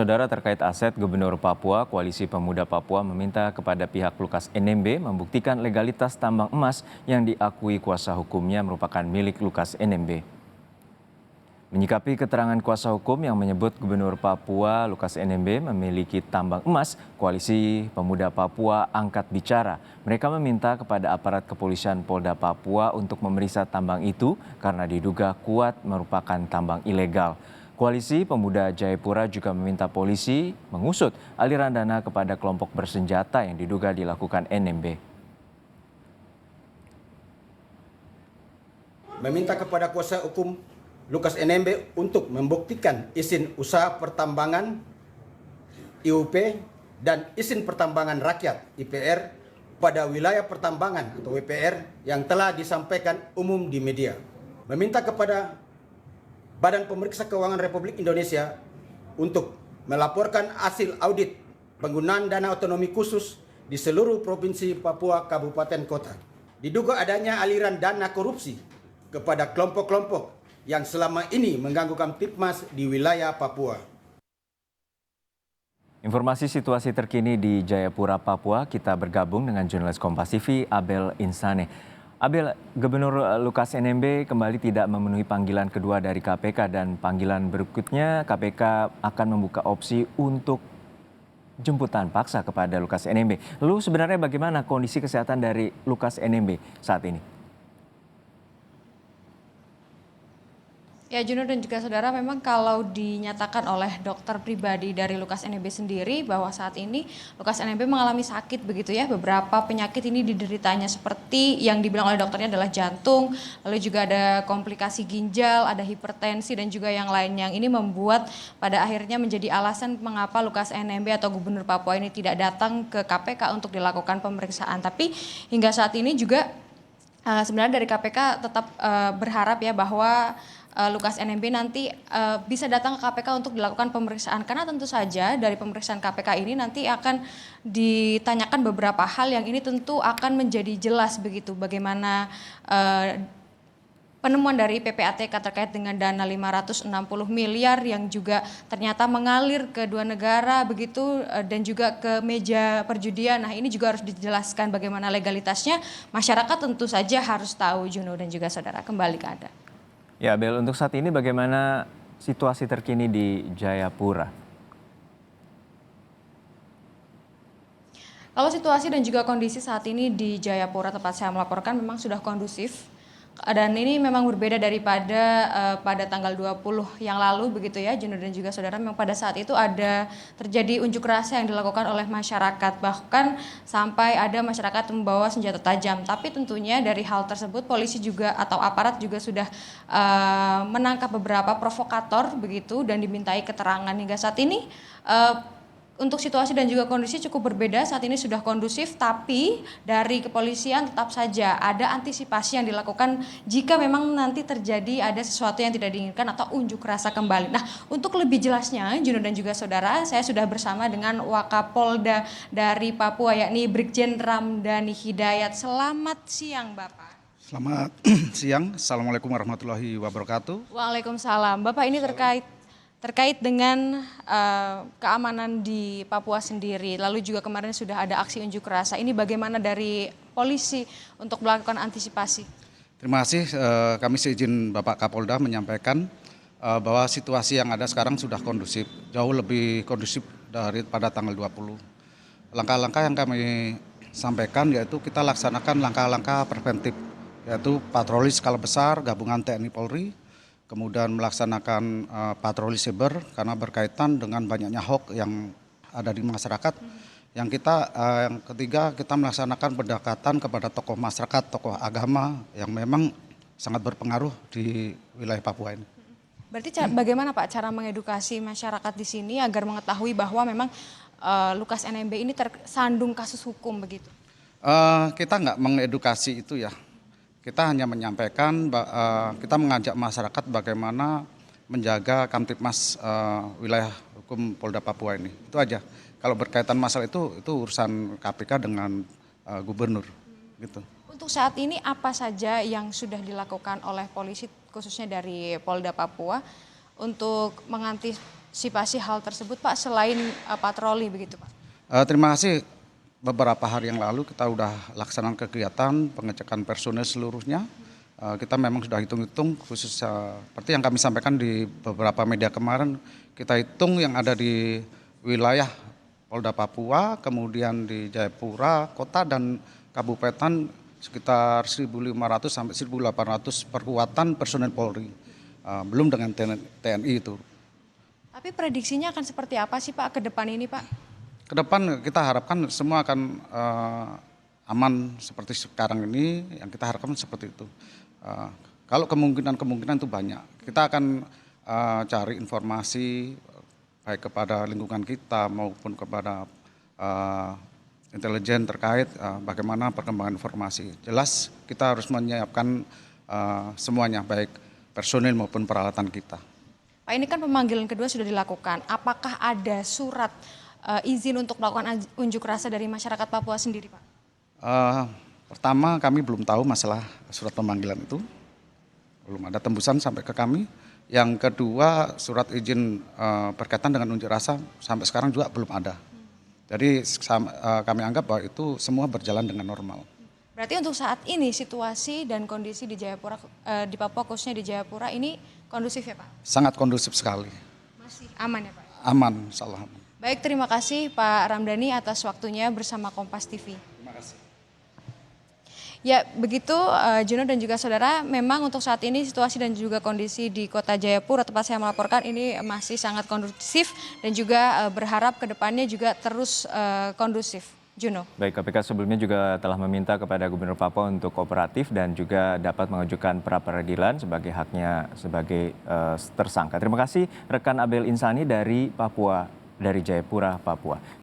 Saudara, terkait aset Gubernur Papua, Koalisi Pemuda Papua meminta kepada pihak Lukas NMB membuktikan legalitas tambang emas yang diakui kuasa hukumnya merupakan milik Lukas NMB. Menyikapi keterangan kuasa hukum yang menyebut Gubernur Papua Lukas NMB memiliki tambang emas, Koalisi Pemuda Papua angkat bicara. Mereka meminta kepada aparat kepolisian Polda Papua untuk memeriksa tambang itu karena diduga kuat merupakan tambang ilegal. Koalisi Pemuda Jayapura juga meminta polisi mengusut aliran dana kepada kelompok bersenjata yang diduga dilakukan NMB. Meminta kepada kuasa hukum Lukas NMB untuk membuktikan izin usaha pertambangan IUP dan izin pertambangan rakyat IPR pada wilayah pertambangan atau WPR yang telah disampaikan umum di media. Meminta kepada Badan Pemeriksa Keuangan Republik Indonesia untuk melaporkan hasil audit penggunaan dana otonomi khusus di seluruh provinsi Papua, kabupaten, kota. Diduga adanya aliran dana korupsi kepada kelompok-kelompok yang selama ini mengganggu Kamtipmas di wilayah Papua. Informasi situasi terkini di Jayapura, Papua, kita bergabung dengan jurnalis Kompas TV Abel Insane. Abel, Gubernur Lukas NMB kembali tidak memenuhi panggilan kedua dari KPK dan panggilan berikutnya KPK akan membuka opsi untuk jemputan paksa kepada Lukas NMB. Lalu sebenarnya bagaimana kondisi kesehatan dari Lukas NMB saat ini? Ya, Juno dan juga saudara, memang kalau dinyatakan oleh dokter pribadi dari Lukas NMB sendiri bahwa saat ini Lukas NMB mengalami sakit begitu ya, beberapa penyakit ini dideritanya seperti yang dibilang oleh dokternya adalah jantung, lalu juga ada komplikasi ginjal, ada hipertensi dan juga yang lainnya. Ini membuat pada akhirnya menjadi alasan mengapa Lukas NMB atau Gubernur Papua ini tidak datang ke KPK untuk dilakukan pemeriksaan. Tapi hingga saat ini juga sebenarnya dari KPK tetap berharap ya bahwa Lukas NMB nanti bisa datang ke KPK untuk dilakukan pemeriksaan, karena tentu saja dari pemeriksaan KPK ini nanti akan ditanyakan beberapa hal yang ini tentu akan menjadi jelas begitu, bagaimana penemuan dari PPATK terkait dengan dana 560 miliar yang juga ternyata mengalir ke dua negara begitu dan juga ke meja perjudian. Nah, ini juga harus dijelaskan bagaimana legalitasnya. Masyarakat tentu saja harus tahu, Juno dan juga saudara. Kembali ke Anda. Ya, Abel, untuk saat ini bagaimana situasi terkini di Jayapura? Kalau situasi dan juga kondisi saat ini di Jayapura tempat saya melaporkan memang sudah kondusif. Dan ini memang berbeda daripada pada tanggal 20 yang lalu begitu ya, Juno dan juga saudara. Memang pada saat itu ada terjadi unjuk rasa yang dilakukan oleh masyarakat, bahkan sampai ada masyarakat membawa senjata tajam. Tapi tentunya dari hal tersebut polisi juga atau aparat juga sudah menangkap beberapa provokator begitu dan dimintai keterangan. Hingga saat ini untuk situasi dan juga kondisi cukup berbeda, saat ini sudah kondusif, tapi dari kepolisian tetap saja ada antisipasi yang dilakukan jika memang nanti terjadi ada sesuatu yang tidak diinginkan atau unjuk rasa kembali. Nah, untuk lebih jelasnya, Juno dan juga saudara, saya sudah bersama dengan Wakapolda dari Papua, yakni Brigjen Ramdhani Hidayat. Selamat siang, Bapak. Selamat siang, Assalamualaikum warahmatullahi wabarakatuh. Waalaikumsalam. Bapak, ini terkait dengan keamanan di Papua sendiri, lalu juga kemarin sudah ada aksi unjuk rasa. Ini bagaimana dari polisi untuk melakukan antisipasi? Terima kasih, kami seizin Bapak Kapolda menyampaikan bahwa situasi yang ada sekarang sudah kondusif, jauh lebih kondusif daripada tanggal 20. Langkah-langkah yang kami sampaikan yaitu kita laksanakan langkah-langkah preventif, yaitu patroli skala besar gabungan TNI Polri, kemudian melaksanakan patroli siber karena berkaitan dengan banyaknya hoax yang ada di masyarakat. Yang ketiga kita melaksanakan pendekatan kepada tokoh masyarakat, tokoh agama yang memang sangat berpengaruh di wilayah Papua ini. Berarti bagaimana Pak cara mengedukasi masyarakat di sini agar mengetahui bahwa memang Lukas NMB ini tersandung kasus hukum begitu? Kita nggak mengedukasi itu ya. Kita hanya menyampaikan, kita mengajak masyarakat bagaimana menjaga Kamtipmas wilayah hukum Polda Papua ini. Itu aja. Kalau berkaitan masalah itu urusan KPK dengan gubernur. Gitu. Untuk saat ini apa saja yang sudah dilakukan oleh polisi khususnya dari Polda Papua untuk mengantisipasi hal tersebut Pak selain patroli begitu Pak? Terima kasih. Beberapa hari yang lalu kita udah laksanakan kegiatan pengecekan personel seluruhnya. Kita memang sudah hitung-hitung khusus seperti yang kami sampaikan di beberapa media kemarin, kita hitung yang ada di wilayah Polda Papua, kemudian di Jayapura, kota dan kabupaten sekitar 1.500 sampai 1.800 perkuatan personel Polri, belum dengan TNI itu. Tapi prediksinya akan seperti apa sih Pak ke depan ini Pak? Ke depan kita harapkan semua akan aman seperti sekarang ini, yang kita harapkan seperti itu. Kalau kemungkinan itu banyak, kita akan cari informasi baik kepada lingkungan kita maupun kepada intelijen terkait bagaimana perkembangan informasi. Jelas kita harus menyiapkan semuanya, baik personil maupun peralatan kita. Pak, ini kan pemanggilan kedua sudah dilakukan. Apakah ada surat izin untuk melakukan unjuk rasa dari masyarakat Papua sendiri, Pak? Pertama, kami belum tahu masalah surat pemanggilan itu. Belum ada tembusan sampai ke kami. Yang kedua, surat izin berkaitan dengan unjuk rasa sampai sekarang juga belum ada. Jadi kami anggap bahwa itu semua berjalan dengan normal. Berarti untuk saat ini situasi dan kondisi di Jayapura, di Papua khususnya di Jayapura ini kondusif ya Pak? Sangat kondusif sekali. Masih aman ya Pak? Aman, insyaallah aman. Baik, terima kasih Pak Ramdhani atas waktunya bersama Kompas TV. Terima kasih. Ya, begitu Juno dan juga saudara, memang untuk saat ini situasi dan juga kondisi di Kota Jayapura tempat saya melaporkan ini masih sangat kondusif dan juga berharap ke depannya juga terus kondusif. Juno. Baik, KPK sebelumnya juga telah meminta kepada Gubernur Papua untuk kooperatif dan juga dapat mengajukan pra-peradilan sebagai haknya sebagai tersangka. Terima kasih rekan Abel Insani dari Papua, dari Jayapura, Papua.